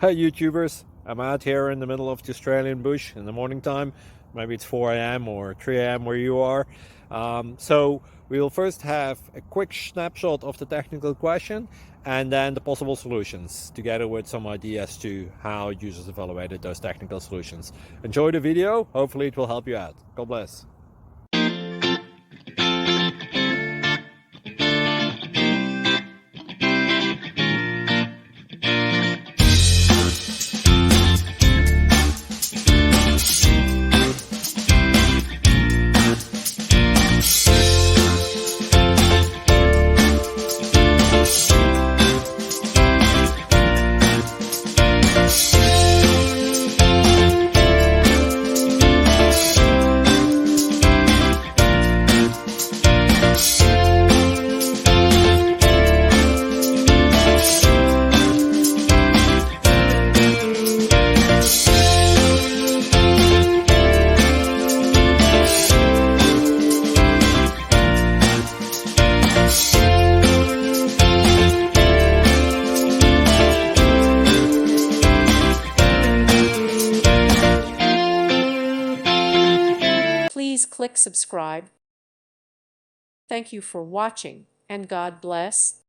Hey YouTubers, I'm out here in the middle of the Australian bush in the morning time. Maybe it's 4 a.m. or 3 a.m. where you are. So we'll first have a quick snapshot of the technical question and then the possible solutions, together with some ideas to how users evaluated those technical solutions. Enjoy the video, hopefully it will help you out. God bless. Please click subscribe. Thank you for watching, and God bless.